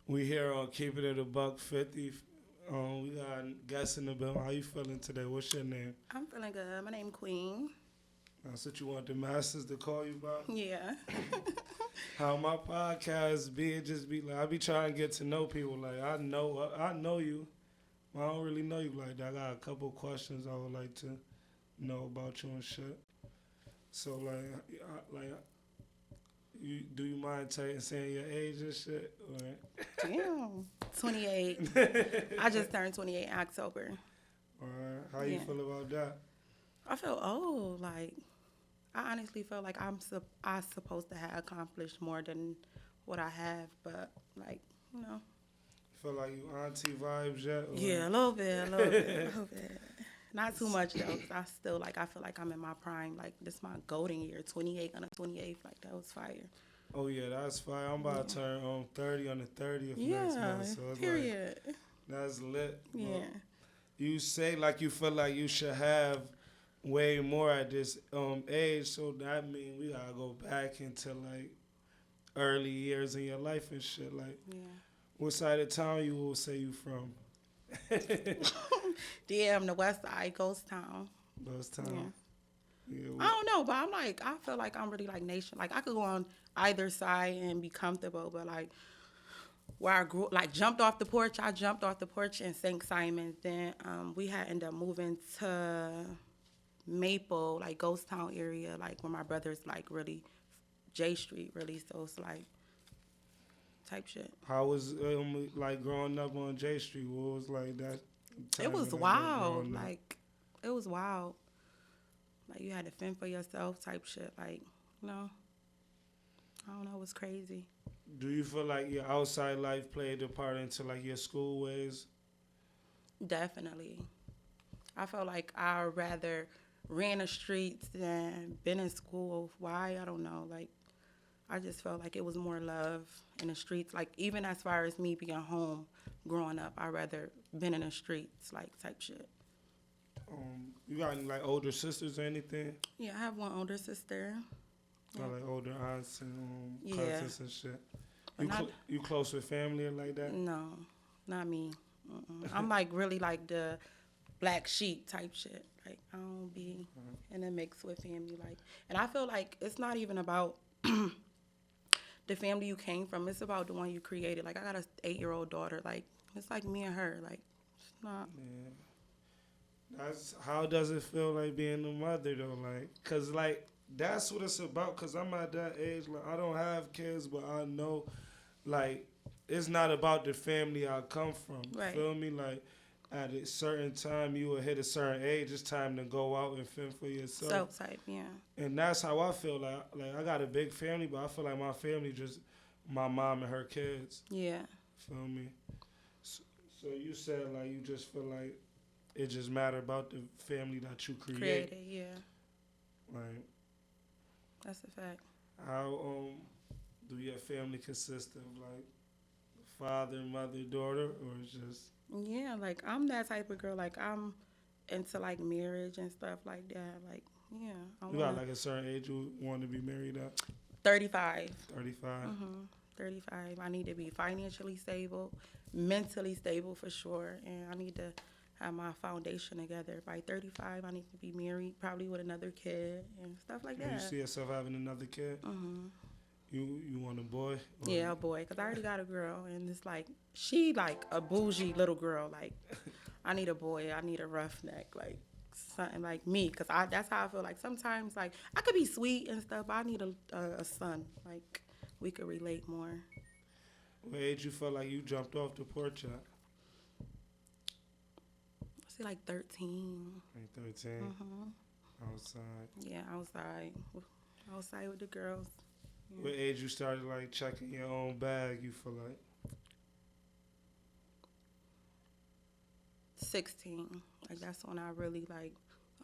We here on Keeping It A Buck50. We got guests in the building. How you feeling today? What's your name? I'm feeling good. My name Queen. That's what you want the masters to call you by? Yeah. How my podcast be, it just be like, I be trying to get to know people. Like, I know you. I don't really know you like that. I got a couple questions I would like to know about you and shit. So, do you mind saying your age and shit? Damn. 28. I just turned 28 in October. Alright, how you Yeah. feel about that? I feel old. Like, I honestly feel like I supposed to have accomplished more than what I have. But, like, you know. Feel like you auntie vibes yet? Or Yeah, a little bit, a little bit, a little bit. Not too much, though, 'cause I feel like I'm in my prime. Like, this is my golden year, 28 on the 28th. Like, that was fire. Oh yeah, that's fine. I'm about to turn 30 on the 30th next Yeah, month, so it's period. like that's lit. Yeah. Well, you say like you feel like you should have way more at this age, so that means we gotta go back into like early years in your life and shit. Like, Yeah. what side of town you will say you from? Damn, the West Side, Ghost Town. Those Yeah. town. Yeah. I don't know, but I feel like I'm really like nation. Like I could go on either side and be comfortable, but like where I grew, like I jumped off the porch in St. Simon. Then we had ended up moving to Maple, like Ghost Town area, like where my brother's like really J Street really, so it's like type shit. How was like growing up on J Street? What was like that? It was timing wild. growing up? Like it was wild. Like you had to fend for yourself type shit. Like, you know, I don't know, it was crazy. Do you feel like your outside life played a part into like your school ways? Definitely. I felt like I rather ran the streets than been in school. Why? I don't know. Like, I just felt like it was more love in the streets. Like, even as far as me being home growing up, I rather been in the streets, like, type shit. You got any like older sisters or anything? Yeah, I have one older sister. Or like older aunts and Yeah. cousins and shit. But You close with family and like that? No, not me. I'm like really like the black sheep type shit. Like I don't be in a mix with family. Like, and I feel like it's not even about the family you came from. It's about the one you created. Like I got a 8-year-old daughter. Like it's like me and her. Like it's not. Yeah. How does it feel like being a mother though? Like, cause like that's what it's about. Cause I'm at that age. Like I don't have kids, but I know, like, it's not about the family I come from. Right. Feel me? Like, at a certain time, you will hit a certain age. It's time to go out and fend for yourself. Self type, yeah. And that's how I feel. Like I got a big family, but I feel like my family just my mom and her kids. Yeah. Feel me? So you said like you just feel like it just matter about the family that you create. Created, yeah. Like, That's a fact. how do your family consist of like father, mother, daughter, or it's just Yeah, like I'm that type of girl. Like I'm into like marriage and stuff like that. Like yeah, you got like a certain age you want to be married at? 35. 35. 35. I need to be financially stable, mentally stable for sure, and I need to have my foundation together. By 35, I need to be married, probably with another kid and stuff like Do you that. see yourself having another kid? You want a boy? Or Yeah, a boy, because I already got a girl, and it's like, she like a bougie little girl. Like, I need a boy, I need a roughneck, like something like me, because that's how I feel. Like, sometimes, like, I could be sweet and stuff, but I need a son. Like, we could relate more. What age you felt like you jumped off the porch at? I say like 13. Like 13. Outside. Yeah, outside. Outside with the girls. What age you started like checking your own bag? You feel like 16. Like that's when I really like,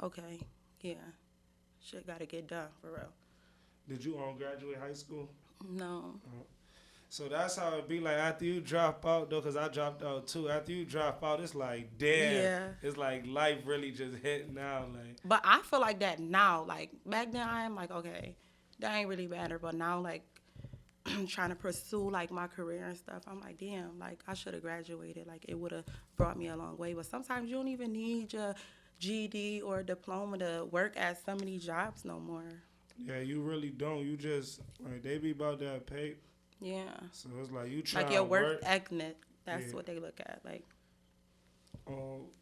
okay, yeah, shit got to get done for real. did you graduate high school? No. So that's how it be like after you drop out though, cause I dropped out too. After you drop out, it's like damn. Yeah. It's like life really just hit now. Like But I feel like that now. Like back then, I am like, okay, that ain't really matter. But now, like, trying to pursue like my career and stuff. I'm like, damn, like I should have graduated. Like it would have brought me a long way. But sometimes you don't even need your GED or diploma to work at some of these jobs no more. Yeah, you really don't. You just like they be about that pay. Yeah. So it's like you try Like your to work work. ethic. That's Yeah. what they look at. Like,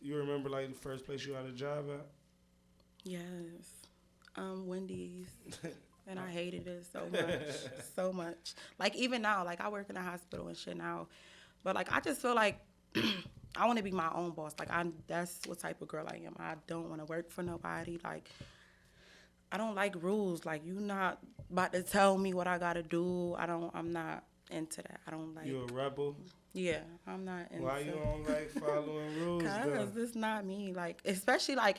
You remember like the first place you had a job at? yes. Wendy's. And I hated it so much. So much. Like even now, like I work in a hospital and shit now. But like I just feel like I want to be my own boss. Like that's what type of girl I am. I don't want to work for nobody. Like I don't like rules. Like you not about to tell me what I gotta do. I'm not into that. I don't like. You a rebel? Yeah, I'm not into. Why you don't like following rules? Cause this not me. Like especially like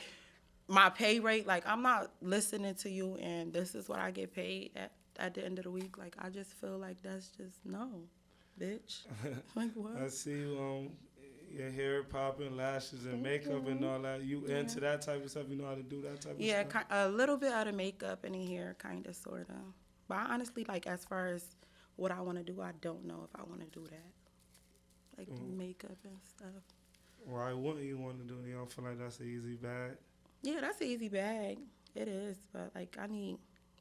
my pay rate. Like I'm not listening to you, and this is what I get paid at the end of the week. Like I just feel like that's just no, bitch. Like what? I see you your hair popping, lashes and makeup and all that. You into that type of stuff? You know how to do that type of Yeah, stuff? a little bit of the makeup and the hair, kind of, sort of. But I honestly, like, as far as what I want to do, I don't know if I want to do that. Like, makeup and stuff. Why wouldn't you want to do it? You don't feel like that's an easy bag? Yeah, that's an easy bag. It is. But, like, I need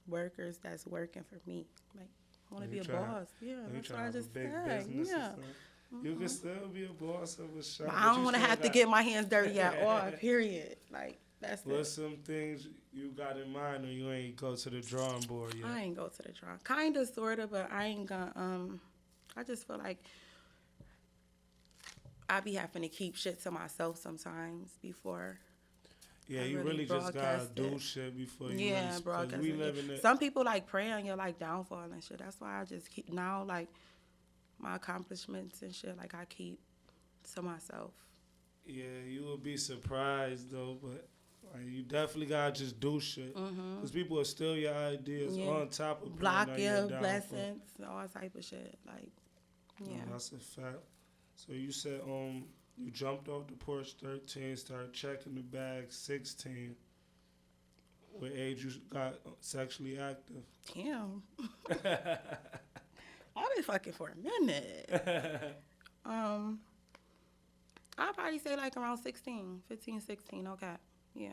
workers that's working for me. Like, I want to be a boss. Yeah, that's what I just said. Yeah. You can still be a boss of a shop. But I don't want to have to get my hands dirty at all, period. Like, that's it. What's some things you got in mind when you ain't go to the drawing board yet? I ain't go to the drawing. Kind of, sort of, but I ain't gonna, I just feel like I be having to keep shit to myself sometimes before. Yeah, I you really just gotta broadcast do it. shit before you Yeah, really, broadcast we it. live in it. Some people like pray on your like downfall and shit. That's why I just keep now like my accomplishments and shit. Like I keep to myself. Yeah, you will be surprised though, but like, you definitely gotta just do shit. Cause people will steal your ideas on top of block praying on your downfall. blessings, all type of shit. Like, yeah. No, that's a fact. So you said you jumped off the porch 13, started checking the bag 16. What age you got sexually active? Damn. I've been fucking for a minute. I'll probably say like around 16, 15, 16, okay. Yeah.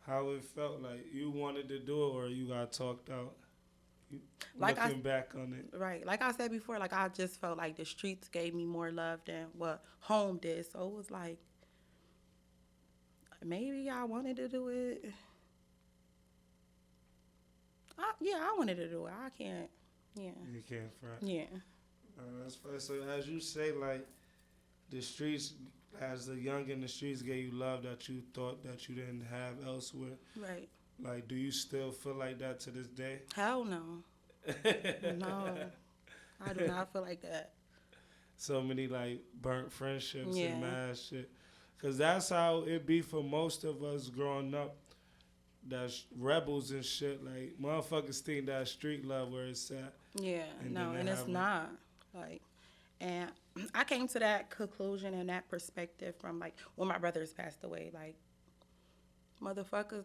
How it felt like you wanted to do it or you got talked out? Like looking back on it. Right. Like I said before, like I just felt like the streets gave me more love than what home did. So it was like, maybe I wanted to do it. I wanted to do it. I can't. Yeah. You can't front. Yeah. That's fine. So as you say, like, the streets, as a young in the streets gave you love that you thought that you didn't have elsewhere. Right. Like, do you still feel like that to this day? Hell no. No. I do not feel like that. So many, like, burnt friendships Yeah. and mad shit. Because that's how it be for most of us growing up. That's rebels and shit. Like, motherfuckers think that street love where it's at. Yeah. And No, then they and it's have not. Like, and I came to that conclusion and that perspective from, like, when my brothers passed away. Like, motherfuckers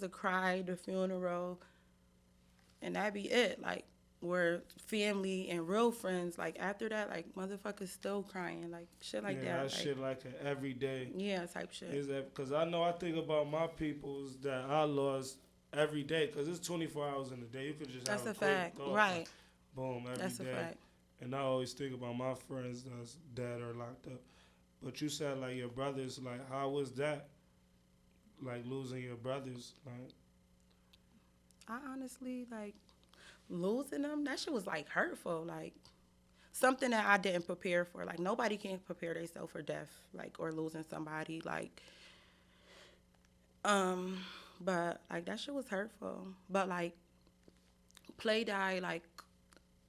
would cry at the funeral, and that'd be it. Like, we're family and real friends. Like, after that, like, motherfuckers still crying. Like, shit like yeah, that. that like, shit like an everyday. Yeah, type shit. Is that because I think about my peoples that I lost every day because it's 24 hours in a day. You could just That's have a fact. thought, Right. like, boom, every That's day. a fact. And I always think about my friends that's dead or locked up. But you said like your brothers, like how was that? Like losing your brothers, like. I honestly, like, losing them, that shit was, like, hurtful. Like, something that I didn't prepare for. Like, nobody can prepare themselves for death, like, or losing somebody. Like, but, like, that shit was hurtful. But, like, Play died, like,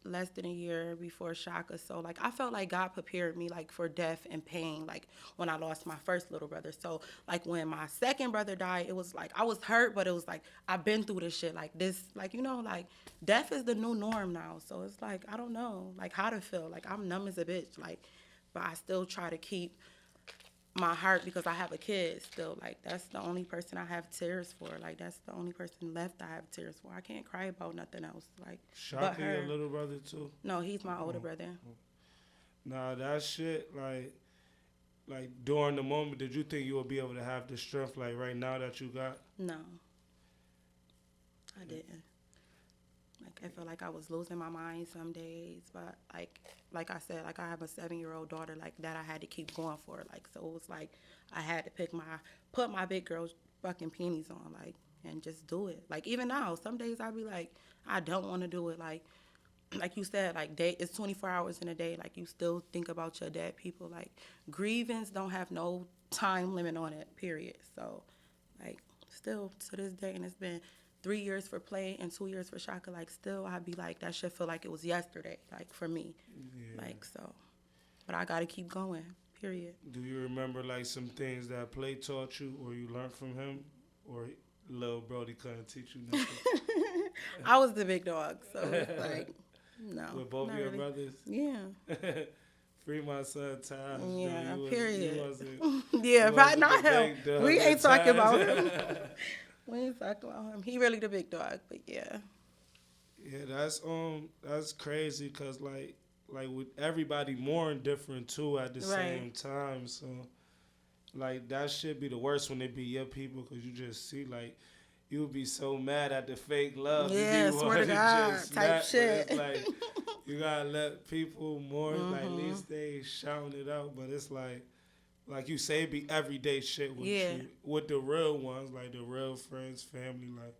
less than a year before Shaka. So, like, I felt like God prepared me, like, for death and pain, like, when I lost my first little brother. So, like, when my second brother died, it was like, I was hurt, but it was like, I've been through this shit. Like, this, like, you know, like, death is the new norm now. So, it's like, I don't know, like, how to feel. Like, I'm numb as a bitch. Like, but I still try to keep my heart because I have a kid still. Like, that's the only person I have tears for. Like, that's the only person left I have tears for. I can't cry about nothing else. Like, but Shaka, her. your little brother too. No, he's my older Oh. brother. Nah, that shit, like during the moment, did you think you would be able to have the strength like right now that you got? No, I didn't. Like, I felt like I was losing my mind some days, but like I said, like I have a 7-year-old daughter, like that I had to keep going for. Like, so it was like I had to put my big girl fucking panties on, like, and just do it. Like, even now, some days I be like, I don't want to do it. Like you said, like it's 24 hours in a day. Like, you still think about your dead people. Like, grievance don't have no time limit on it, period. So, like, still to this day, and it's been 3 years for Play and 2 years for Shaka. Like, still I'd be like, that shit feel like it was yesterday. Like, for me, like, so. But I gotta keep going, period. Do you remember like some things that Play taught you, or you learned from him, or little Brody couldn't teach you nothing? I was the big dog, so it's like, no. With both not your really. brothers? Yeah. Free my son Taj. Yeah, You period. wasn't, Yeah, you right, wasn't not the him. big dog We at ain't talking about times. him. We ain't talking about him. He really the big dog, but yeah. Yeah, that's crazy because like with everybody mourn different too at the same time. So like that should be the worst when it be your people because you just see like you would be so mad at the fake love. Yeah, you be swear to God, just type snap, shit. But it's like you gotta let people mourn. Like at least they shouting it out, but it's like you say, it be everyday shit with you, with the real ones, like the real friends, family, like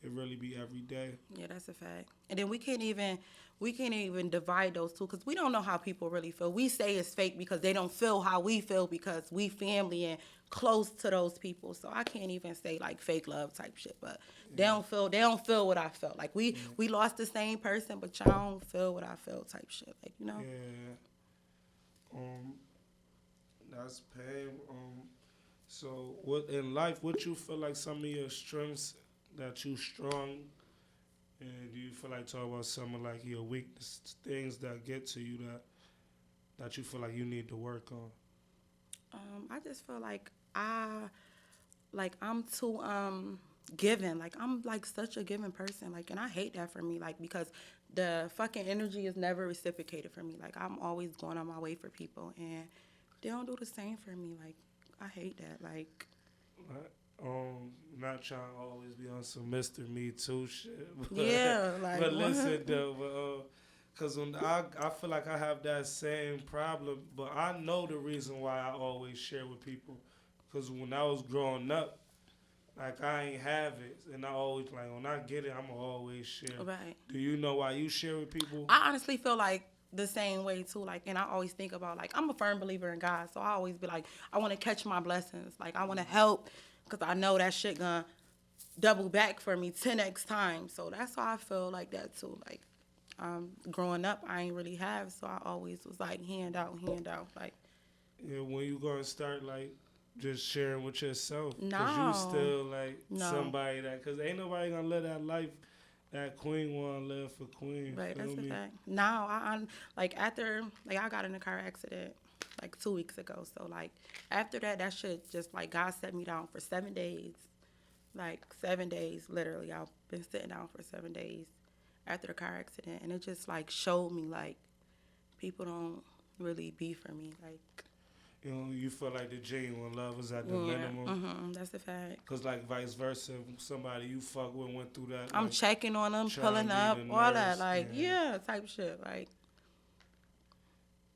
it really be every day. Yeah, that's a fact. And then we can't even divide those two because we don't know how people really feel. We say it's fake because they don't feel how we feel because we family and close to those people. So I can't even say like fake love type shit. But they don't feel what I felt. Like we lost the same person, but y'all don't feel what I feel type shit. Like, you know. Yeah. That's pain. So what in life? What you feel like some of your strengths that you strong, and do you feel like talk about some of like your weakness, things that get to you that you feel like you need to work on? I just feel like I'm too giving. Like, I'm like such a giving person. Like, and I hate that for me. Like, because the fucking energy is never reciprocated for me. Like, I'm always going on my way for people, and they don't do the same for me. Like, I hate that. Like, Not trying to always be on some Mr. Me Too shit. But, yeah, like, but listen though, cause when I feel like I have that same problem, but I know the reason why I always share with people, cause when I was growing up, like I ain't have it, and I always like when I get it, I'ma always share. Right. Do you know why you share with people? I honestly feel like the same way too. Like, and I always think about like I'm a firm believer in God, so I always be like I want to catch my blessings. Like I want to help, cause I know that shit gonna double back for me 10x times. So that's why I feel like that too. Like growing up, I ain't really have, so I always was like hand out. Like, Yeah, when you gonna start like just sharing with yourself? No. Cause you still like No. somebody that, cause ain't nobody gonna live that life that queen wanna live for queen. right, Feel that's me? a fact. Now I'm like after like I got in a car accident like 2 weeks ago. So like after that shit just like God set me down for 7 days. Like 7 days, literally. I've been sitting down for 7 days after the car accident, and it just like showed me like people don't really be for me. Like, You know, you feel like the genuine love is at the yeah, minimum. that's a fact. Cause like vice versa, if somebody you fuck with went through that. I'm like, checking on them, trying pulling to be up, the all nurse, that, like, yeah. yeah, type shit. Like,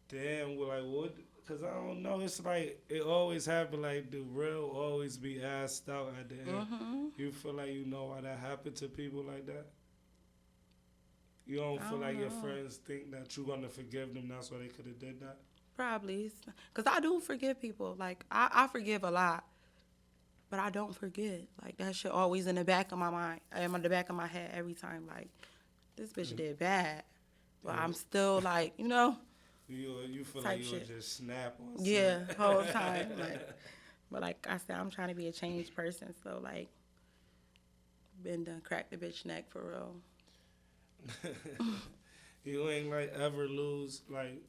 Damn, well, like what? Cause I don't know. It's like it always happen. Like the real always be asked out at the end. You feel like you know why that happened to people like that? You don't feel like your friends think that you're gonna forgive them? That's why they could have did that. probably. Because I do forgive people. Like, I forgive a lot. But I don't forget. Like, that shit always in the back of my mind. In the back of my head every time. Like, this bitch did bad. But I'm still, like, you know. You feel Type like you would shit. just snap on Yeah, whole time. Like, but like I said, I'm trying to be a changed person. So, like, been done crack the bitch neck for real. You ain't like ever lose, like,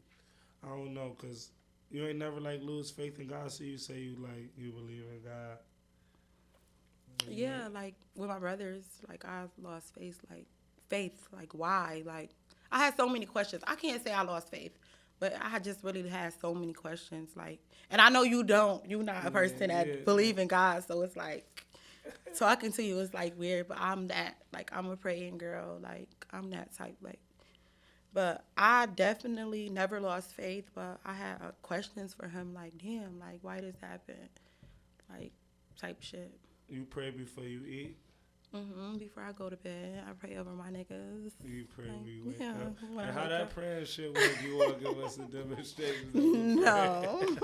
I don't know, cause You ain't never like lose faith in God. So you say you believe in God. Yeah, like with my brothers, like I lost faith, like why? Like I had so many questions. I can't say I lost faith, but I just really had so many questions. Like, and I know you don't. You're not a person Yeah, that believe in God, so it's like talking to you is like weird. But I'm that. Like I'm a praying girl. Like I'm that type. Like, but I definitely never lost faith. But I had questions for him. Like, damn, like why this happen? Like, type shit. you pray before you eat. Before I go to bed, I pray over my niggas. You pray when you Like, wake yeah, up. when And I how wake that up. praying shit work? You want to give us a demonstration of the No.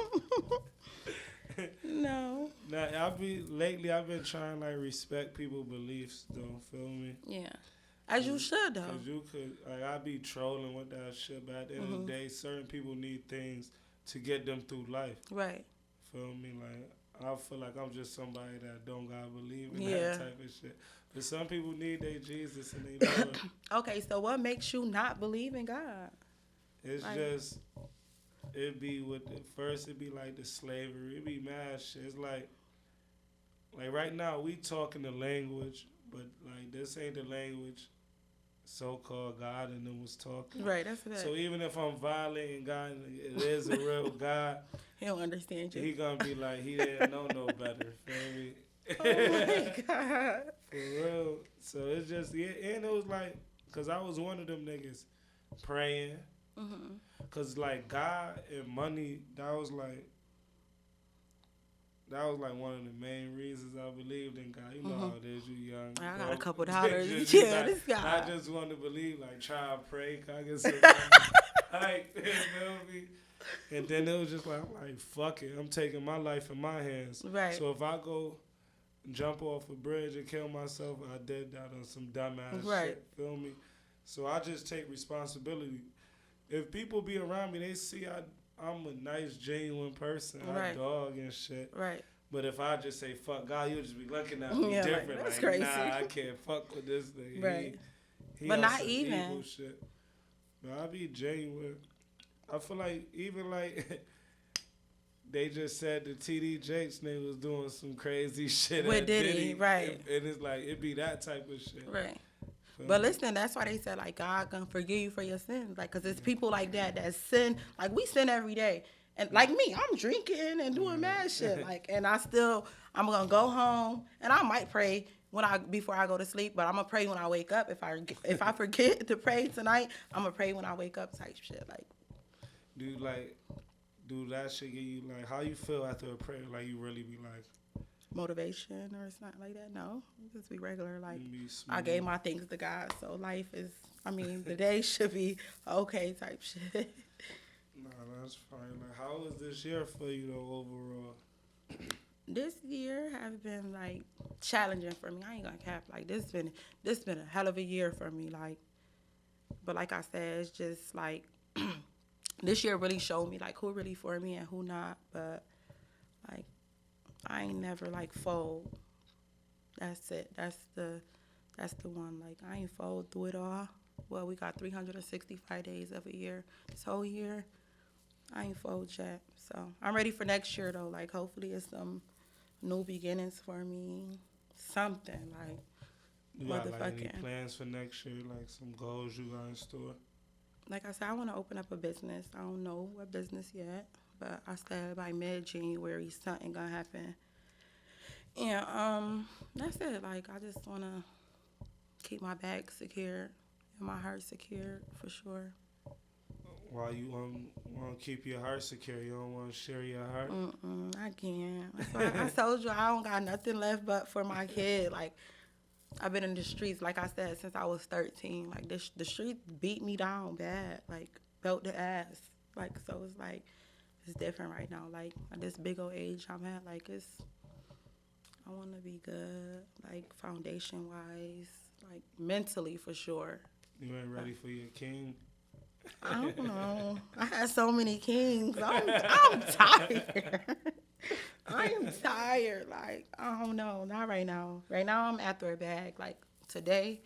prayer? No. Now, I've been trying like respect people's beliefs. Don't feel me? Yeah. As you should, though. Cause you could, like, I be trolling with that shit, but at the end of the day, certain people need things to get them through life. Right. Feel me? Like, I feel like I'm just somebody that don't gotta believe in Yeah. that type of shit. But some people need their Jesus and they Lord. Okay, so what makes you not believe in God? It's Like- just, first it be like the slavery. It be mad shit. It's like right now we talking the language, but like this ain't the language so-called God and them was talking. Right, that's that. So even if I'm violating God, and it is a real God, He don't understand you. he gonna be like, he didn't know no better. Feel me? Oh my God. For real. So it's just, yeah, and it was like, cause I was one of them niggas praying. Cause like God and money, that was like one of the main reasons I believed in God. You know how it is, you young. I got broke. a couple dollars. Just Yeah, not, this guy. I just want to believe, like, try and pray. Can I get some like, you feel me? And then it was just like, I'm like, fuck it. I'm taking my life in my hands. Right. So if I go jump off a bridge and kill myself, I did that on some dumbass Right. shit. Feel me? So I just take responsibility. If people be around me, they see I'm a nice, genuine person. Right. I dog and shit. Right. But if I just say fuck God, you'll just be looking at me Yeah, like, different. that's Like, crazy. nah, I can't fuck with this thing. Right. He But on not some even. evil shit. But I be genuine. I feel like even like they just said the TD Jakes nigga was doing some crazy shit With at Diddy, right. And it's like it be that type of shit. Right. Feel But me? listen, that's why they said, like, God gonna forgive you for your sins. Like, because it's people like that sin. Like, we sin every day. And like me, I'm drinking and doing mad shit. Like, and I'm going to go home and I might pray before I go to sleep, but I'm going to pray when I wake up. If I forget to pray tonight, I'm going to pray when I wake up type shit. Like, do that shit get you, like, how you feel after a prayer? Like, you really be like, motivation or something like that? No, just be regular. Like, you be I smooth? gave my things to God, so life is, the day should be okay type shit. Nah, that's fine. Like, how was this year for you though overall? This year has been like challenging for me. I ain't gonna cap. Like this been a hell of a year for me. Like, but like I said, it's just like this year really showed me like who really for me and who not. But like I ain't never like fold. That's it. That's the one. Like I ain't fold through it all. Well, we got 365 days of a year. This whole year, I ain't fold yet. So I'm ready for next year though. Like hopefully it's some new beginnings for me. Something like You got like any motherfucking. plans for next year? Like some goals you got in store? Like I said, I want to open up a business. I don't know what business yet, but I said by mid-January something gonna happen. And that's it. Like I just wanna keep my bag secure and my heart secure for sure. While you want to keep your heart secure, you don't want to share your heart. I can't. That's why I told you I don't got nothing left but for my kid. Like I've been in the streets, like I said, since I was 13. Like the streets beat me down bad, like belt the ass. Like so it's like it's different right now. Like at this big old age I'm at, like I want to be good, like foundation wise, like mentally for sure. You ain't ready for your king. I don't know. I had so many kings. I'm tired. I am tired. Like, I don't know. Not right now. Right now, I'm after a bag. Like, today,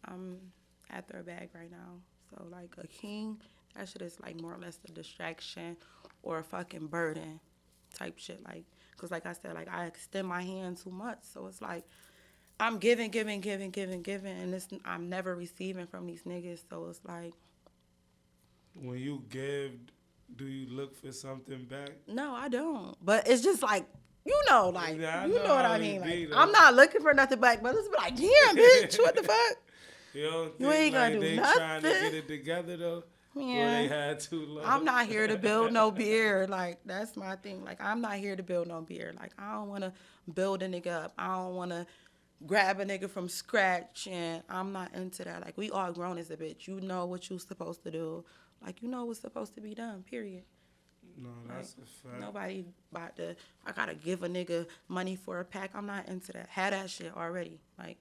I'm after a bag right now. So, like, a king, that shit is, like, more or less a distraction. or a fucking burden type shit. Like, because like I said, like I extend my hand too much. So it's like I'm giving, and I'm never receiving from these niggas. So it's like, when you give, do you look for something back? no, I don't. But it's just like, you know, like, Yeah, I you know know what how I they mean? be, Like, though. I'm not looking for nothing back, but it's be like, damn, bitch, what the fuck? You don't You think ain't gonna like do they nothing. trying to get it together though? Or they Man, had too long? I'm not here to build no beer. Like, that's my thing. Like, I'm not here to build no beer. Like, I don't want to build a nigga up. I don't want to grab a nigga from scratch, and I'm not into that. Like, we all grown as a bitch. You know what you supposed to do. Like, you know what's supposed to be done, period. No, Like, that's a fact. nobody about to, I gotta give a nigga money for a pack. I'm not into that. Had that shit already. Like,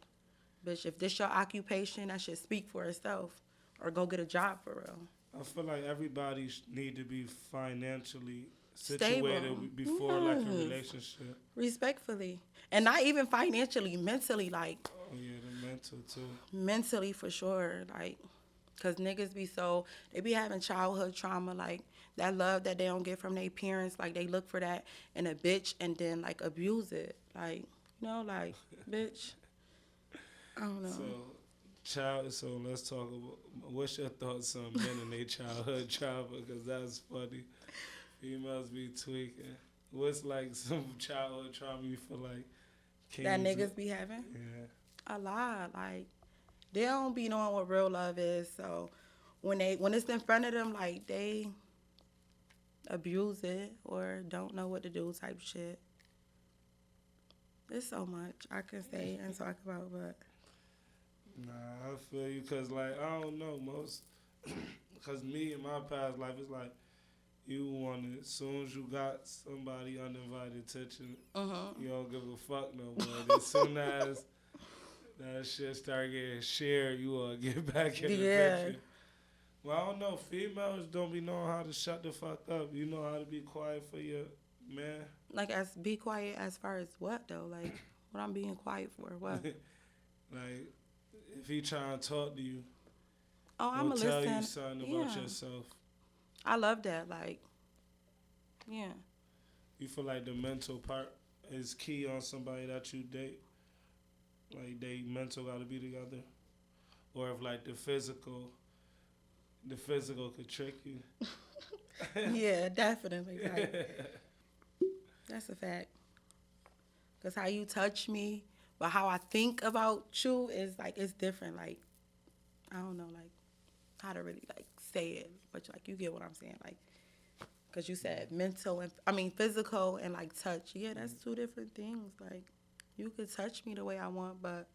bitch, if this your occupation, that should speak for itself. Or go get a job for real. I feel like everybody need to be financially Stable. situated before like a Yes. relationship. Respectfully. And not even financially, mentally, like, Oh yeah, the mental too. mentally for sure. Like, because niggas be so, they be having childhood trauma, like, that love that they don't get from their parents, like, they look for that in a bitch and then, like, abuse it. Like, you know, like, bitch, I don't know. So let's talk about what's your thoughts on men and their childhood trauma? Because that's funny. Females be tweaking. What's like some childhood trauma you feel like That kings niggas be having? Yeah. A lot. Like, they don't be knowing what real love is. So when it's in front of them, like, they abuse it or don't know what to do type shit. There's so much I can say and talk about, but Nah, I feel you. Cause like I don't know most. Cause me in my past life, it's like you want it. As soon as you got somebody uninvited attention, you don't give a fuck no more. And as soon as that shit start getting shared, you want to get back in the picture. Well, I don't know. Females don't be knowing how to shut the fuck up. You know how to be quiet for your man. like, as be quiet as far as what though? Like, what I'm being quiet for? What? Like, if he trying to talk to you, Oh, I'm or a tell listen. you something about yourself. I love that. Like, yeah. You feel like the mental part is key on somebody that you date? Like, they mental got to be together? Or if, like, the physical could trick you? Yeah, definitely. Like, that's a fact. Because how you touch me, but how I think about you is, like, it's different. Like, I don't know, like, how to really, like, say it. But, like, you get what I'm saying. Like, because you said physical and, like, touch. Yeah, that's two different things. Like, you could touch me the way I want, but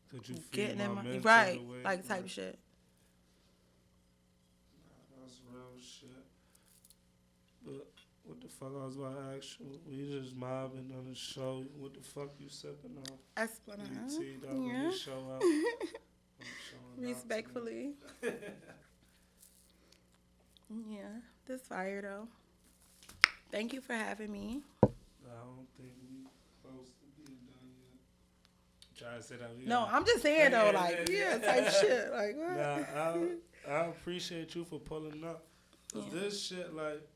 Could you feel getting in my mental right, the way, like, type shit. Nah, that's real shit. But what the fuck I was about to ask you? We just mobbing on the show. What the fuck you sipping on? Esplanade. ET, that when Yeah. you show out. I'm showing out Respectfully. Yeah, this fire though. Thank you for having me. I don't think we close to being done yet. Try to say that. No, I'm just saying though, like, yeah, type shit. Like, what? Nah, I appreciate you for pulling up. Cause this shit, like,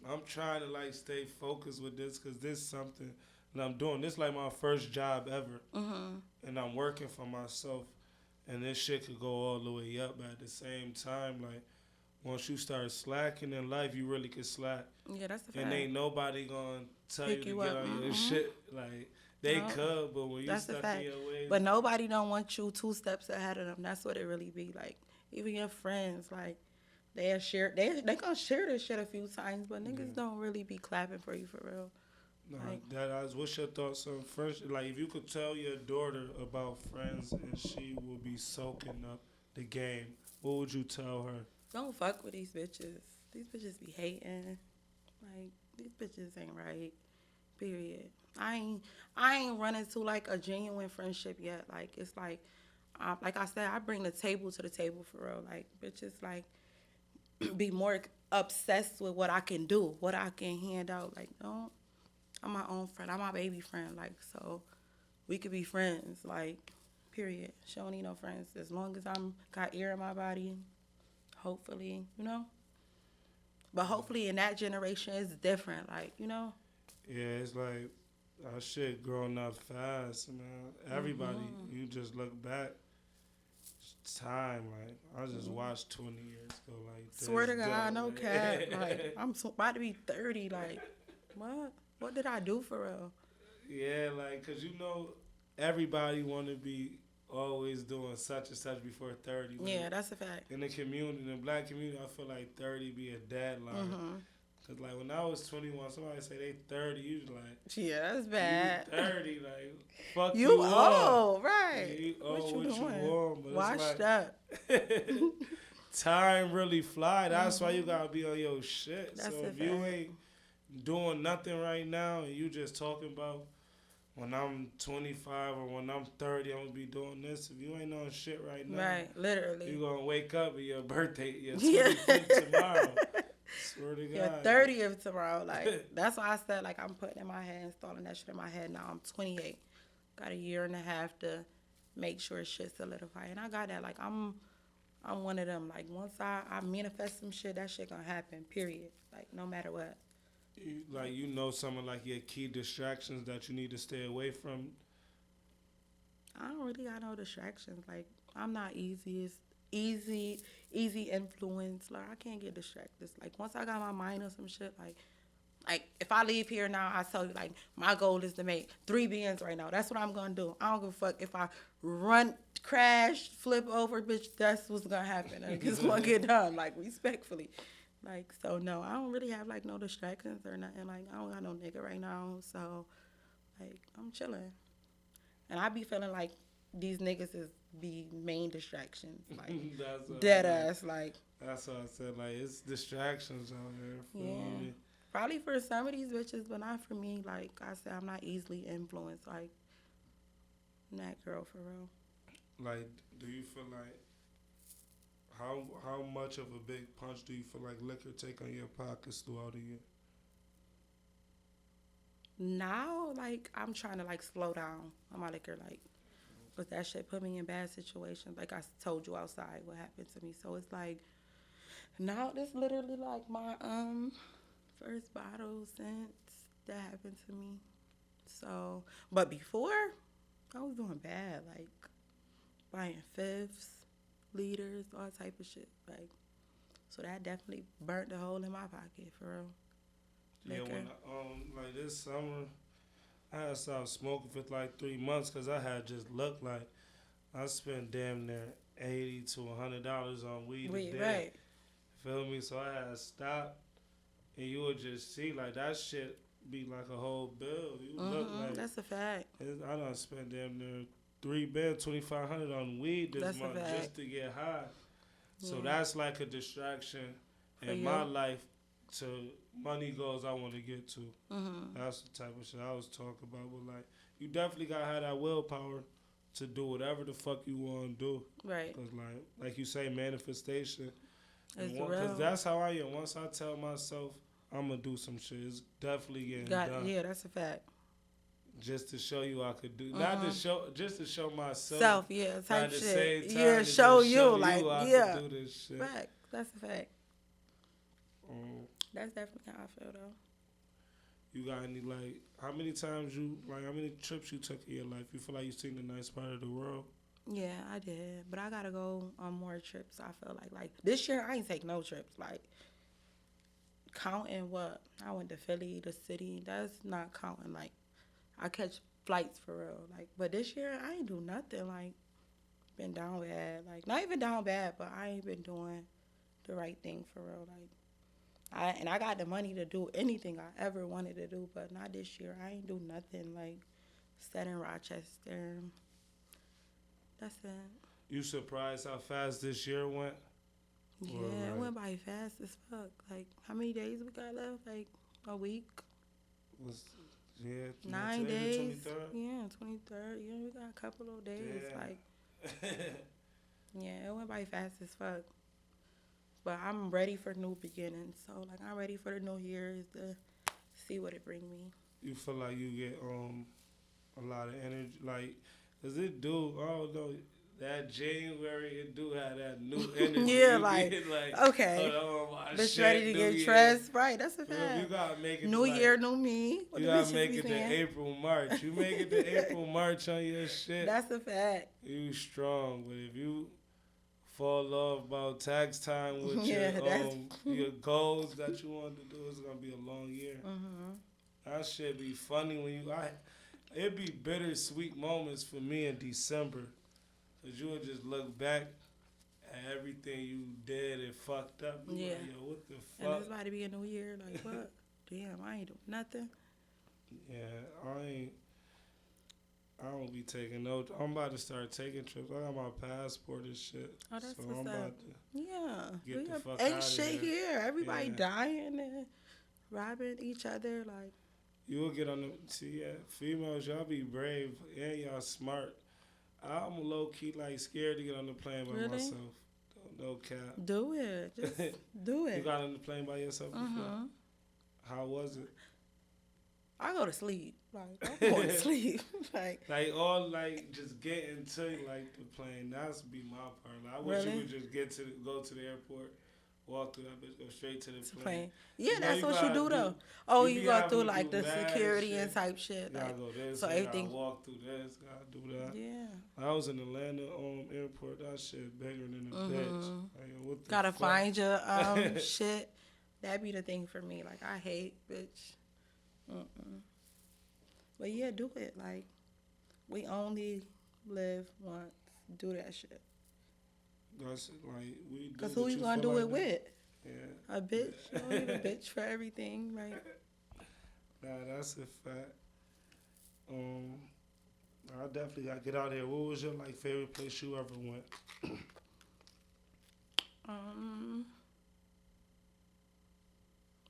I'm trying to like stay focused with this, cause this is something that I'm doing. This like my first job ever, and I'm working for myself. And this shit could go all the way up, but at the same time, like, once you start slacking in life, you really can slack. Yeah, that's the fact. And ain't nobody gonna tell Pick you you to get up. on your shit. Like, they could, but when you That's the stuck fact. in your ways. But nobody don't want you 2 steps ahead of them. That's what it really be. Like, even your friends, like, they gonna share this shit a few times, but niggas don't really be clapping for you for real. No, Like, what's your thoughts on friends? Like, if you could tell your daughter about friends and she will be soaking up the game, what would you tell her? don't fuck with these bitches. These bitches be hating. Like, these bitches ain't right. Period. I ain't run into like a genuine friendship yet. Like, it's like I said, I bring the table to the table for real. Like, bitches like be more obsessed with what I can do, what I can hand out. Like, no, I'm my own friend. I'm my baby friend. Like, so we could be friends. Like, period. She don't need no friends. As long as I'm got air in my body, hopefully, you know. But hopefully in that generation it's different. Like, you know. Yeah, it's like our shit growing up fast, man. Everybody, you just look back, time, like, I just watched 20 years ago, like, Swear to this God, no dumb, cap. like, Like, I'm about to be 30. Like, what? What did I do for real? yeah, like, cause you know, everybody want to be always doing such and such before 30. Like, Yeah, that's a fact. in the community, in the black community, I feel like 30 be a deadline. Cause like when I was 21, somebody say they 30, you just like, Yeah, that's you bad. 30, like, fuck You you up. old, right? You What you what doing? you want, but Washed it's up. like time really fly. That's why you gotta be on your shit. That's So a if you fact. ain't doing nothing right now and you just talking about when I'm 25 or when I'm 30, I'm gonna be doing this. If you ain't on shit right now, Right, literally. you gonna wake up and your birthday, your Yeah. 25th tomorrow. Swear to Your God. 30th tomorrow. Like, that's why I said, like, I'm putting in my head, installing that shit in my head now. I'm 28. Got a year and a half to make sure shit solidify. And I got that. Like, I'm one of them. Like, once I manifest some shit, that shit gonna happen, period. Like, no matter what. Like, you know, some of like your key distractions that you need to stay away from. I don't really got no distractions. Like, I'm not easy influence. Like, I can't get distracted. Like, once I got my mind on some shit, like if I leave here now, I tell you, like, my goal is to make 3 bands right now. That's what I'm gonna do. I don't give a fuck if I run, crash, flip over, bitch. That's what's gonna happen. Like, it's gonna get done. Like, respectfully. Like, so no, I don't really have like no distractions or nothing. Like, I don't got no nigga right now, so like, I'm chilling. And I be feeling like these niggas is the main distractions, like dead ass, like. That's what I said. Like, it's distractions out here. Feel Yeah. me? Probably for some of these bitches, but not for me. Like I said, I'm not easily influenced. Like, I'm that girl for real. Like, do you feel like how much of a big punch do you feel like liquor take on your pockets throughout the year? Now, like, I'm trying to like slow down on my liquor, like, but that shit put me in bad situations. Like I told you outside what happened to me. So it's like now this literally like my first bottle since that happened to me. So, but before I was doing bad, like buying fifths, liters, all type of shit. Like, so that definitely burnt a hole in my pocket for real. Yeah, when like this summer, I had stopped smoking for like 3 months because I had just looked like I spent damn near $80 to $100 on weed a day. Right. Feel me? So I had stopped, and you would just see like that shit be like a whole bill. You look like That's a fact. I done spent damn near $3,250 on weed this month just to get high. So that's like a distraction in my life to money goals I want to get to. That's the type of shit I was talking about. But like, you definitely gotta have that willpower to do whatever the fuck you want to do. Right. Cause like you say, manifestation. Because that's how I am. Once I tell myself I'm gonna do some shit, it's definitely getting done. Yeah, that's a fact. Just to show you I could do, not to show, just to show myself. Type shit. Yeah, show you like, I could do this shit. Fact. That's a fact. That's definitely how I feel though. You got any like how many trips you took in your life? You feel like you seen the nice part of the world? Yeah, I did, but I gotta go on more trips. I feel like this year I ain't take no trips. Like, counting what I went to Philly, the city. That's not counting. Like, I catch flights for real. Like, but this year I ain't do nothing. Like, been down bad. Like, not even down bad, but I ain't been doing the right thing for real. Like, I got the money to do anything I ever wanted to do, but not this year. I ain't do nothing. Like, sat in Rochester. That's it. You surprised how fast this year went? Yeah, it went by fast as fuck. Like, how many days we got left? Like, a week? 9 days. 23rd? Yeah, 23rd. Yeah, we got a couple of days. Damn. Like, yeah, it went by fast as fuck. But I'm ready for new beginnings. So, like, I'm ready for the new years to see what it bring me. You feel like you get a lot of energy, like, cause it do. I don't know. that January, it do have that new energy. Yeah, You like, be like, okay. hold on, my Bitch shit, ready to New get Year. dressed. Right, that's a You fact. gotta make it New to, like, year, new me. What you the gotta bitches make be it to saying. April, March. You make it to April, March on your shit. That's a fact. You strong, but if you fall off about tax time with Yeah, that's. your goals that you want to do, it's gonna be a long year. Mm-hmm. That shit be funny when it be bittersweet moments for me in December, cause you would just look back at everything you did and fucked up. You Yeah. like, yo, what the And fuck? it's about to be a new year. Like, what? Damn, I ain't doing nothing. Yeah, I don't be taking no. I'm about to start taking trips. I got my passport and shit. Oh, that's so what's I'm up. about to Yeah. get the fuck ain't outta shit here. Everybody Yeah. dying and robbing each other. Like, You will get on the females. Y'all be brave and y'all smart. I'm low key like scared to get on the plane by Really? myself. No cap. do it. Just do You it. got on the plane by yourself before? Mm-hmm. How was it? I go to sleep. Like, I'm going to sleep. Like, Just getting to like the plane. That's be my part. Like, I wish Really? you would just go to the airport, walk through that bitch, go straight to the plane. plane. Yeah, You know, that's you what you gotta do, do- though. Oh, you you be go having through, to like, do the mad security shit. and type shit. You gotta Like, go this, so you everything. gotta walk through this, gotta do that. Yeah. I was in Atlanta airport. That shit bigger than a bitch. Like, what the Gotta fuck? find your shit. That'd be the thing for me. Like, I hate, bitch. But yeah, do it. Like, we only live once. Do that shit. That's like we. do, Cause but who you you gonna feel do like it that? with? Yeah. A bitch. You don't need a bitch for everything. Like, Nah, that's a fact. I definitely gotta get out here. What was your like favorite place you ever went?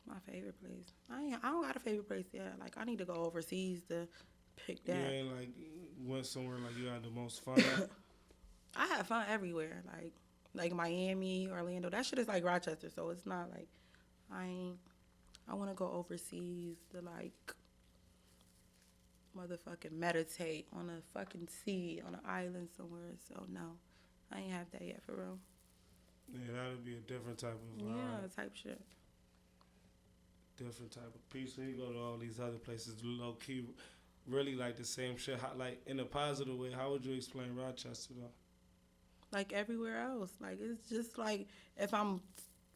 my favorite place. I don't got a favorite place yet. Like, I need to go overseas to pick that. You ain't like went somewhere like you had the most fun at? I have fun everywhere. Like Miami, Orlando. That shit is like Rochester, so it's not like I want to go overseas to like motherfucking meditate on a fucking sea on an island somewhere. So no, I ain't have that yet for real. Yeah, that'd be a different type of vibe. Yeah, type shit. Different type of peace. When you go to all these other places, low key, really like the same shit. How, like in a positive way. How would you explain Rochester though? Like everywhere else. Like, it's just like if I'm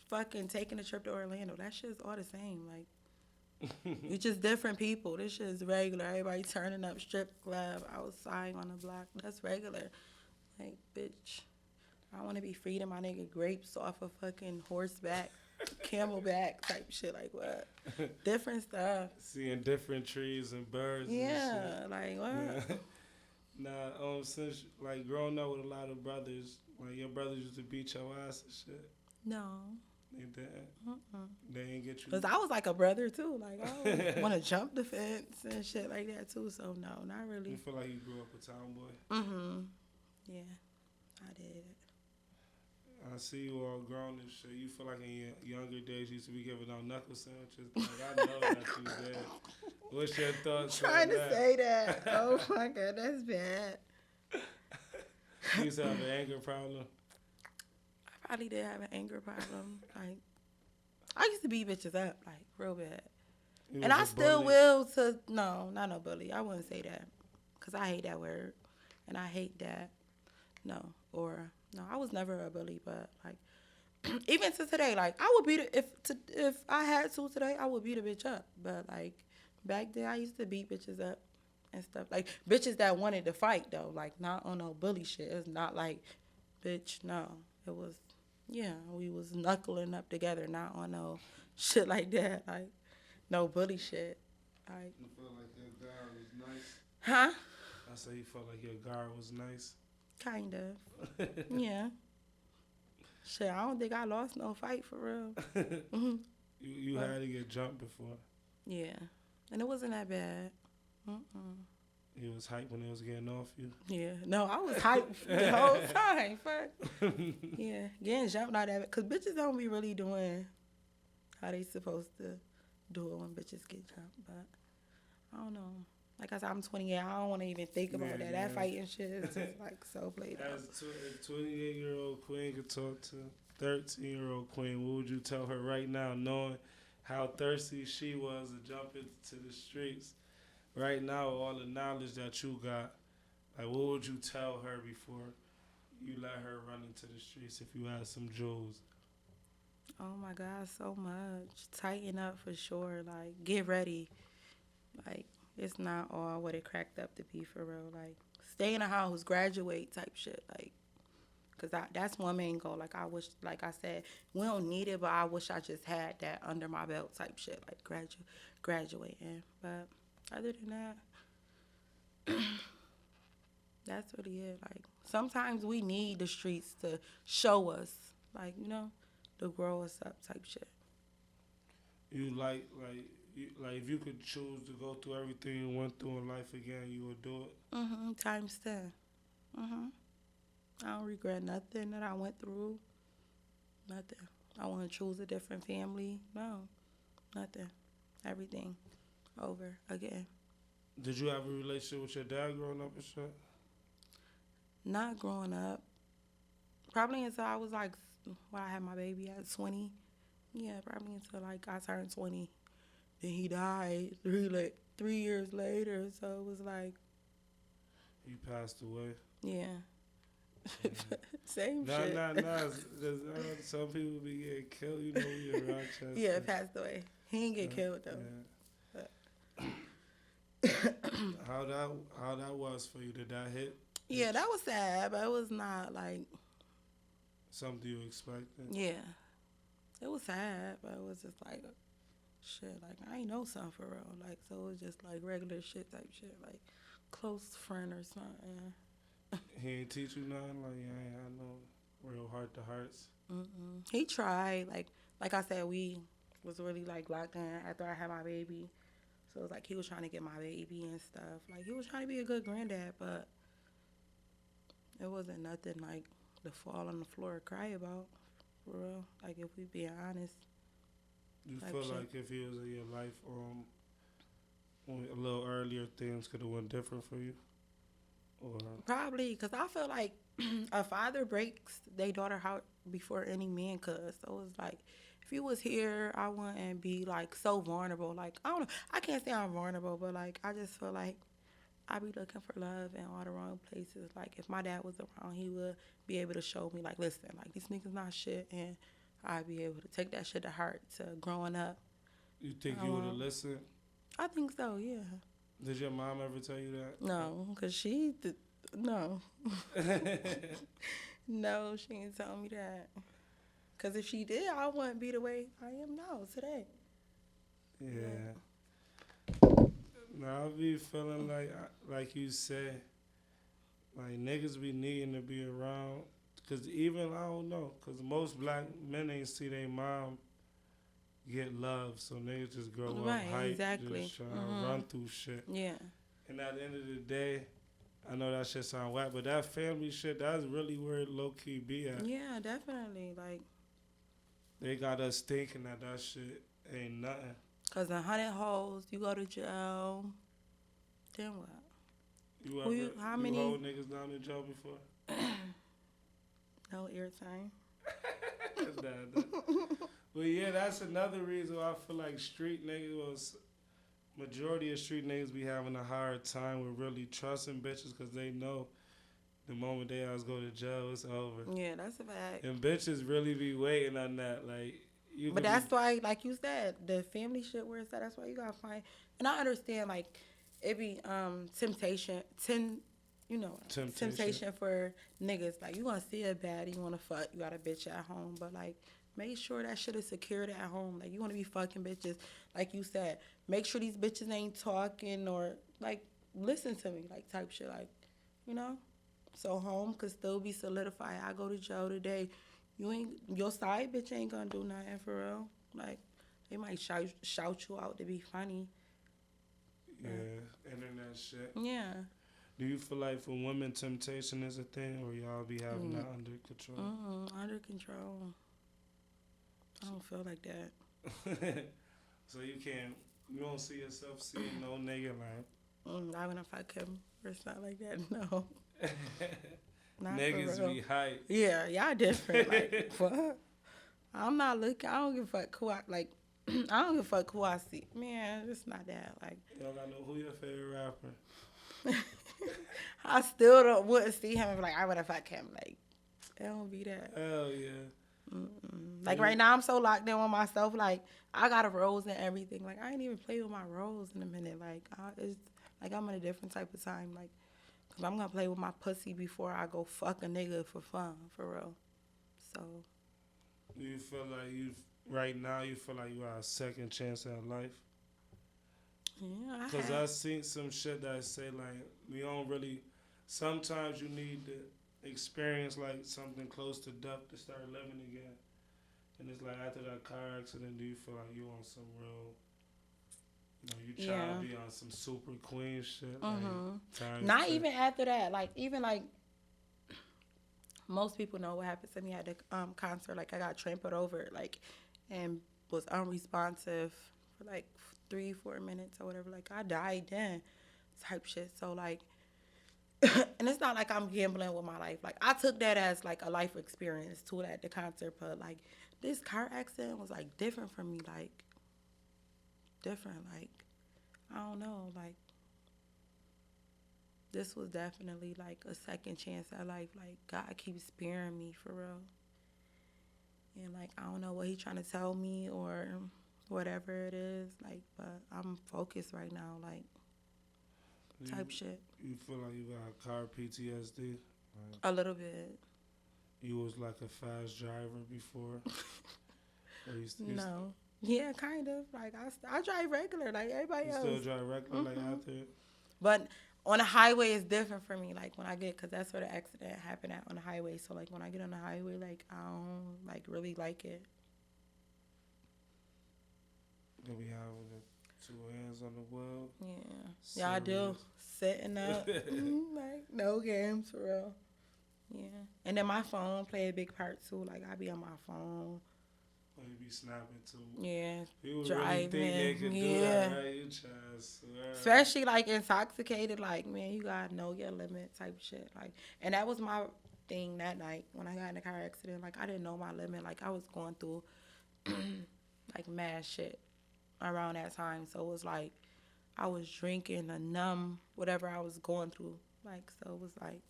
fucking taking a trip to Orlando, that shit's all the same. Like, you just different people. This shit is regular. Everybody turning up, strip club, outside on the block. That's regular. Like, bitch, I want to be feeding my nigga grapes off a fucking horseback, camelback type shit. Like, what? Different stuff. Seeing different trees and birds. Yeah, And like, what? shit. Yeah. Nah, since like growing up with a lot of brothers, like your brothers used to beat your ass and shit. No. They didn't. They ain't get you. Because I was like a brother, too. Like, I want to jump the fence and shit like that, too. So, no, not really. You feel like you grew up a tomboy? Mm-hmm. Yeah, I did. I see you all grown and shit. You feel like in your younger days you used to be giving out knuckle sandwiches. Like, I know that you did. What's your thoughts Trying on to say that. Oh, my God, that's bad. You used to have an anger problem? I probably did have an anger problem. Like, I used to beat bitches up, like, real bad. You And was I a still bully? will to, no, not no bully. I wouldn't say that. Because I hate that word. And I hate that. No. Or, no, I was never a bully, but, like, even to today, like, I would beat it, if I had to today, I would beat a bitch up. But, like, back then, I used to beat bitches up and stuff. Like, bitches that wanted to fight, though. Like, not on no bully shit. It's not like, bitch, no. It was, yeah, we was knuckling up together, not on no shit like that. Like, no bully shit. Like, You feel like your guard was nice? huh? I say you felt like your guard was nice. Kind of. Yeah. Shit, I don't think I lost no fight for real. You had to get jumped before. Yeah. And it wasn't that bad. You was hyped when it was getting off you. Yeah. No, I was hyped the whole time. Fuck. Yeah. Getting jumped not that bad. Because bitches don't be really doing how they supposed to do it when bitches get jumped. But I don't know. Like I said, I'm 28. I don't want to even think about that. That fighting shit is just like so played out. As a 28-year-old queen could talk to 13-year-old queen, what would you tell her right now, knowing how thirsty she was to jump into the streets? Right now, all the knowledge that you got, like what would you tell her before you let her run into the streets if you had some jewels? Oh my God, so much. Tighten up for sure. Like, get ready. Like, it's not all what it cracked up to be for real. Like, stay in the house, graduate type shit. Like, because that's one main goal. Like, I wish, like I said, we don't need it, but I wish I just had that under my belt type shit. Like, graduating. But other than that, that's really it. Like, sometimes we need the streets to show us, like, to grow us up type shit. You like if you could choose to go through everything you went through in life again, you would do it. Times 10. I don't regret nothing that I went through. Nothing. I want to choose a different family. No, nothing. Everything over again. Did you have a relationship with your dad growing up and shit? Not growing up. Probably until I was like, when I had my baby at 20. Yeah, probably until like I turned 20. Then he died 3 years later. So it was like, He passed away. yeah. Same shit. Nah. Some people be getting killed. You know, we in Rochester. Yeah, passed away. He didn't get killed though. Yeah. How that was for you? Did that hit? Yeah, that was sad, but it was not like something you expected. Yeah, it was sad, but it was just like shit. Like I ain't know something for real. Like so, it was just like regular shit type shit, like close friend or something. He ain't teach you nothing. Like yeah, ain't had no real heart to hearts. He tried. Like I said, we was really like locked in after I had my baby. So it was like he was trying to get my baby and stuff. Like he was trying to be a good granddad, but it wasn't nothing like to fall on the floor and cry about, for real. Like if we being honest. You feel shit. like if he was in your life a little earlier, things could have went different for you? Or probably, because I feel like a father breaks their daughter heart before any man could. So it's like, if you was here, I wouldn't be like so vulnerable. Like, I don't know. I can't say I'm vulnerable, but like, I just feel like I be looking for love in all the wrong places. Like, if my dad was around, he would be able to show me, like, listen, like, these niggas not shit, and I'd be able to take that shit to heart to growing up. You think you would have listened? I think so, yeah. Did your mom ever tell you that? No, because no. No, she didn't tell me that. Because if she did, I wouldn't be the way I am now today. Yeah. Now I be feeling like you said, like niggas be needing to be around. Because even, I don't know, because most black men ain't see their mom get love. So niggas just grow up hype, exactly. just trying to run through shit. Yeah. And at the end of the day, I know that shit sound whack, but that family shit, that's really where it low-key be at. Yeah, definitely. Like, they got us thinking that shit ain't nothing. Because 100 hoes, you go to jail, then what? You hold niggas down in jail before? No airtime. Nah. But yeah, that's another reason why I feel like street niggas majority of street niggas be having a hard time with really trusting bitches because they know the moment they ass go to jail, it's over. Yeah, that's a fact. And bitches really be waiting on that. Like, but that's why, like you said, the family shit where it's at, that's why you gotta find. And I understand, like, it be temptation for niggas. Like, you wanna see a baddie, you wanna fuck, you got a bitch at home, but like, make sure that shit is secured at home. Like, you want to be fucking bitches. Like you said, make sure these bitches ain't talking or, like, listen to me, like, type shit. Like, so home could still be solidified. I go to jail today. Your side bitch ain't gonna do nothing for real. Like, they might shout you out to be funny. Yeah, internet shit. Yeah. Do you feel like for women, temptation is a thing, or y'all be having that under control? Under control. I don't feel like that. So you don't see yourself seeing no nigga like, I wouldn't fuck him or something like that. No, not Niggas for real. be hype. Yeah, y'all different. Like, what? I'm not looking. I don't give a fuck who I like. I don't give a fuck who I see. Man, it's not that. Like, You don't got know who your favorite rapper. I still don't wouldn't see him and be like, I wanna fuck him. Like, it don't be that. Hell yeah. Like right now, I'm so locked in with myself. Like, I got a rose and everything. Like, I ain't even play with my rose in a minute. Like, it's like I'm in a different type of time. Like, cause I'm gonna play with my pussy before I go fuck a nigga for fun, for real. So. Do you feel like right now you feel like you got a second chance at life? Yeah, Because I seen some shit that say, like, we don't really... Sometimes you need to experience, like, something close to death to start living again. And it's like, after that car accident, do you feel like you on some real... You know, you trying to be on some super queen shit? Like, not even after that. Like, even, like... Most people know what happened to me at the concert. Like, I got trampled over, like, and was unresponsive for, like, 3-4 minutes or whatever. Like, I died then type shit. So, like, and it's not like I'm gambling with my life. Like, I took that as, like, a life experience too at the concert. But, like, this car accident was, like, different for me. Like, different. Like, I don't know. Like, this was definitely, like, a second chance at life. Like, God keeps sparing me, for real. And, like, I don't know what he trying to tell me or whatever it is. Like, but I'm focused right now, like, type shit. You feel like you got car PTSD? Like, A little bit. you was, like, a fast driver before? No. Yeah, kind of. Like, I drive regular, like everybody else. You still drive regular, like, after it? But on the highway, it's different for me. Like, when I get, because that's where the accident happened at, on the highway. So, like, when I get on the highway, like, I don't, like, really like it. You'll be having the 2 hands on the wheel. Yeah. Yeah, I do. Sitting up. Like, no games, for real. Yeah. And then my phone play a big part, too. Like, I be on my phone. Oh, you be snapping, too. Yeah. People driving. really think they can do that, right? You try to swear. Especially, like, intoxicated. Like, man, you gotta know your limit type shit. Like, and that was my thing that night when I got in a car accident. Like, I didn't know my limit. Like, I was going through, like, mad shit around that time. So it was like I was drinking to numb whatever I was going through. Like, so it was like.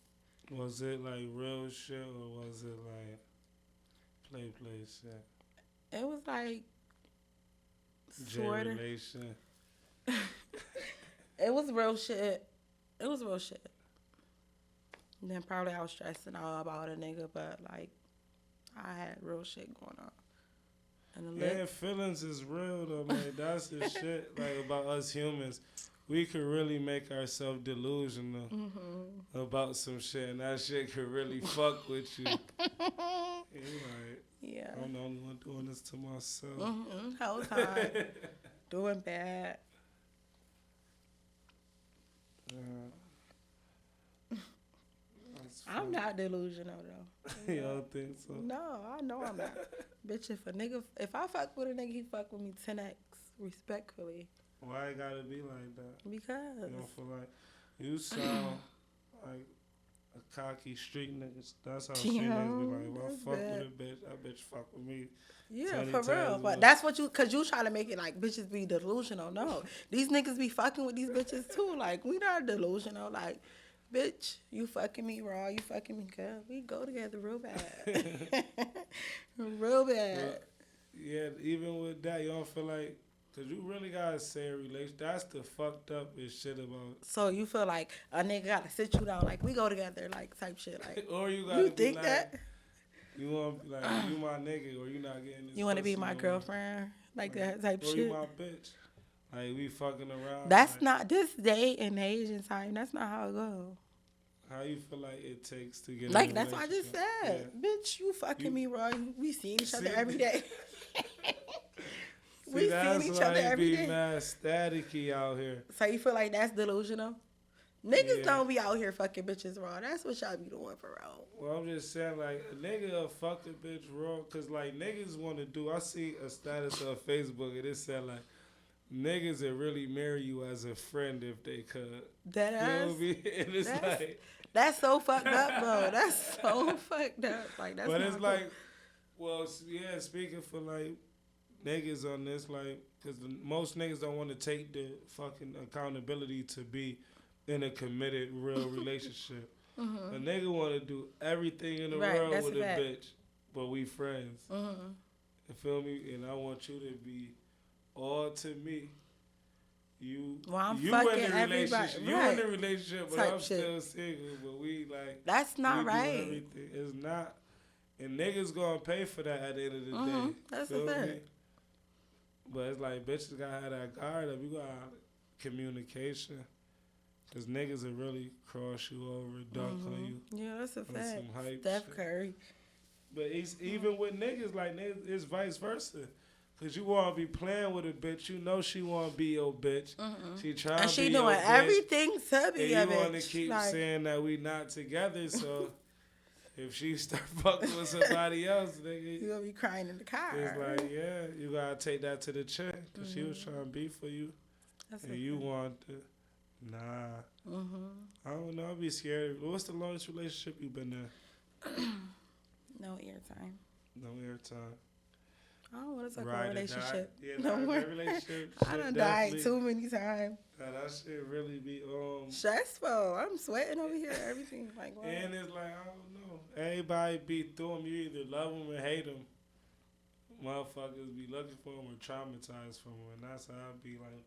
Was it, like, real shit or was it, like, play shit? It was like sort of. It was real shit. It was real shit. And then probably I was stressing out about a nigga, but like I had real shit going on. And feelings is real though. Like that's the shit. Like about us humans, we could really make ourselves delusional about some shit, and that shit could really fuck with you. Yeah. I'm the only one doing this to myself. Whole time. Doing bad. I'm not delusional though. You don't think so? No, I know I'm not. Bitch, if I fuck with a nigga, he fuck with me 10x, respectfully. Why it gotta be like that? Because. You don't feel like you sound like a cocky street nigga. That's how street niggas be like, well, fuck with a bitch. That bitch fuck with me. Yeah, for real. But that's what cause you try to make it like bitches be delusional. No. These niggas be fucking with these bitches too. Like, we not delusional. Like, bitch, you fucking me raw, you fucking me good. We go together real bad. Real bad. Well, yeah, even with that, you don't feel like, cause you really gotta say a relation. That's the fucked up shit about. So you feel like a nigga gotta sit you down, like we go together, like type shit, like. Or you gotta. You think like, that? You want to be like, you my nigga, or you not getting this. You want to be my girlfriend, like that type or shit. Or you my bitch. Like we fucking around. That's like, not this day and age and time. That's not how it go. How you feel like it takes to get like that's what I just said, bitch. You fucking me, bro. We seeing each other every day. We seeing each other every day. Mad staticky out here. So you feel like that's delusional? Niggas don't be out here fucking bitches raw. That's what y'all be doing for real. Well, I'm just saying, like, a nigga will fuck a bitch raw. Because, like, niggas want to do... I see a status on Facebook, and it said, like, niggas would really marry you as a friend if they could. That Feel ass. me? And it's That's, like, that's so fucked up, bro. That's so fucked up. Like that's but not it's cool. like, well, yeah. Speaking for like niggas on this, like, because most niggas don't want to take the fucking accountability to be in a committed real relationship. A nigga want to do everything in the Right, world that's with a a fact. bitch, but we friends. You feel me? And I want you to be all to me. You, Well, I'm you fucking in the everybody. relationship. You Right. in the relationship, but Type I'm shit. still single. But we like That's not we do right. everything. It's not, and niggas gonna pay for that at the end of the day. That's a Feel fact. me? But it's like bitches gotta have that guard up. You gotta have communication, cause niggas will really cross you over, dunk on you. Yeah, that's a on fact. some hype Steph shit. Curry. But it's even with niggas, like it's vice versa. Cause you wanna be playing with a bitch, you know she wanna be your bitch. She trying And to she be your doing bitch, everything to and be you a wanna bitch. keep Like, saying that we not together. So if she start fucking with somebody else, nigga, you gonna be crying in the car. it's like yeah, you gotta take that to the chin. Cause she was trying to be for you, That's and a you fact. want to. Nah, I don't know. I'd be scared. What's the longest relationship you been in? No airtime. No airtime. I don't want to talk Ride about or relationship. die. Yeah, No nah, more. that relationship. I shit done died definitely- too many times. Nah, that shit really be Stressful. I'm sweating over here. Everything like what? and it's like I don't know. Everybody be through them. You either love them or hate them. Motherfuckers be looking for them or traumatized from them, and that's how I be like.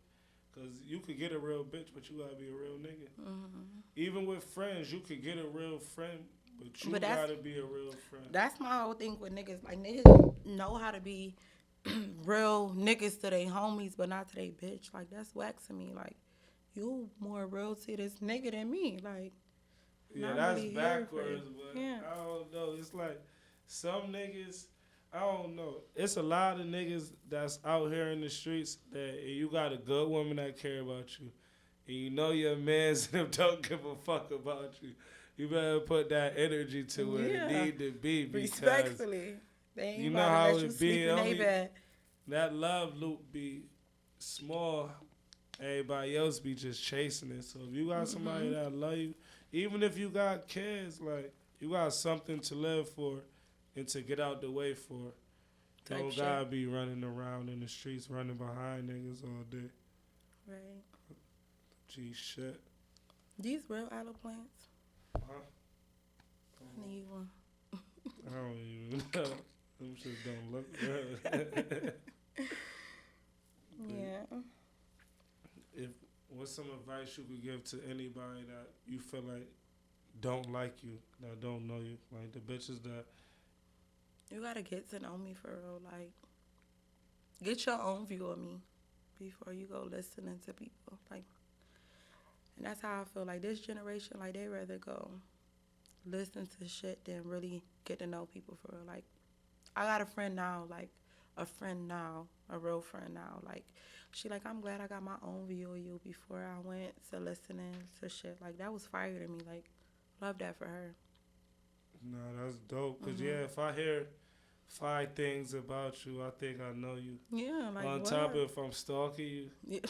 Cause you could get a real bitch, but you gotta be a real nigga. Even with friends, you could get a real friend, but you But that's- gotta be a real friend. That's my whole thing with niggas. Like niggas know how to be real niggas to their homies, but not to their bitch. Like that's whack to me. Like you more real to this nigga than me. Like Yeah, not that's really here for backwards, you. but Yeah. I don't know. It's like some niggas, I don't know. It's a lot of niggas that's out here in the streets that you got a good woman that care about you, and you know your mans and them don't give a fuck about you. You better put that energy to where Yeah. it need to be because Respectfully, they ain't you know about to how let it you be, sleep in they only- bed. that love loop be small. Everybody else be just chasing it. So if you got somebody that love you, even if you got kids, like you got something to live for and to get out the way for. Type Don't shit. gotta be running around in the streets, running behind niggas all day. Right. Gee, shit. These real aloe plants. Huh? I need one. I don't even know. Them shit don't look good. Yeah. What's some advice you could give to anybody that you feel like don't like you, that don't know you? Like the bitches that You gotta get to know me for real. Like, get your own view of me before you go listening to people. Like, and that's how I feel. Like this generation, like they rather go listen to shit than really get to know people for real. Like, I got a friend now, like a friend now, a real friend now. Like, she like, I'm glad I got my own view of you before I went to listening to shit. Like that was fire to me. Like, love that for her. no, that's dope. Cause yeah, if I hear 5 things about you, I think I know you. Yeah, like On what? top of if I'm stalking you, Yeah.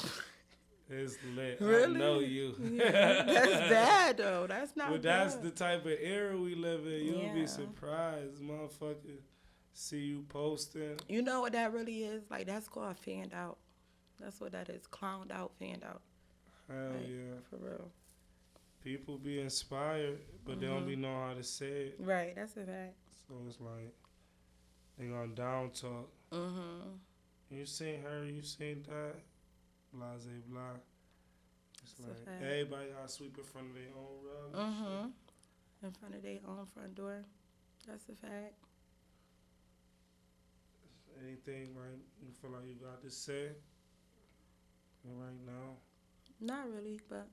it's lit. Really? I know you. Yeah, that's bad though. That's not But bad. that's the type of era we live in. You'll Yeah. be surprised, motherfucker. See you posting. You know what that really is? Like, that's called fanned out. That's what that is. Clowned out, fanned out. Hell Like, yeah. for real. People be inspired, but they don't be know how to say it. Right, that's a fact. So it's like they gonna down talk. You seen her, you seen that, blase blah. It's That's a like fact. everybody gotta sweep in front of their own rug. and shit. In front of their own front door. That's a fact. Anything like you feel like you got to say right now? Not really, but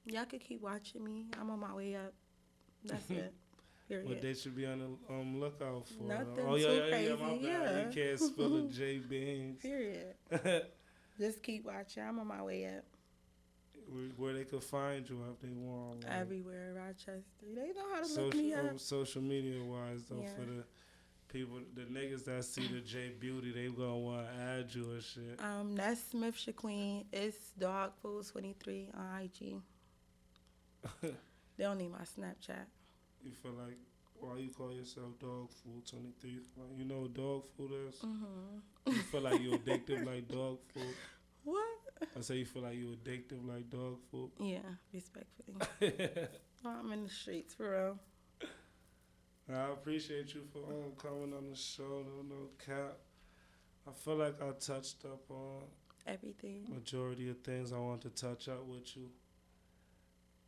y'all could keep watching me. I'm on my way up. That's it. Period. What they should be on the lookout for? Nothing oh yeah, too yeah, yeah, my crazy, bad. yeah. You can't spill the J beans. Period. Just keep watching. I'm on my way up. Where they could find you if they want. Like, Everywhere, Rochester. They know how to look me up. social media wise though, Yeah. for the People, the niggas that see the J Beauty, they gonna want to add you and shit. That's Smith Shaqueen. It's Dogfood23 on IG. They don't need my Snapchat. You feel like, why you call yourself Dog Food 23? Like, you know what dog food is? Mm-hmm. You feel like you addictive like dog food? What? I say you feel like you addictive like dog food? Yeah, respectfully. I'm in the streets, for real. I appreciate you for coming on the show. No cap. I feel like I touched up on Everything. majority of things I want to touch up with you.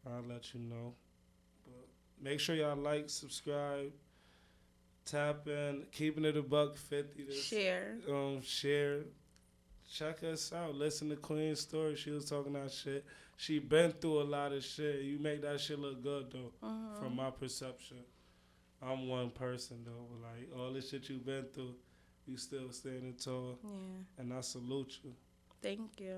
I'll let you know. But make sure y'all like, subscribe, tap in, Keeping It A Buck50. Share. Share. Check us out. Listen to Queen's story. She was talking that shit. She been through a lot of shit. You make that shit look good though, from my perception. I'm one person though, but like all the shit you been through, you still standing tall. Yeah. And I salute you. Thank you.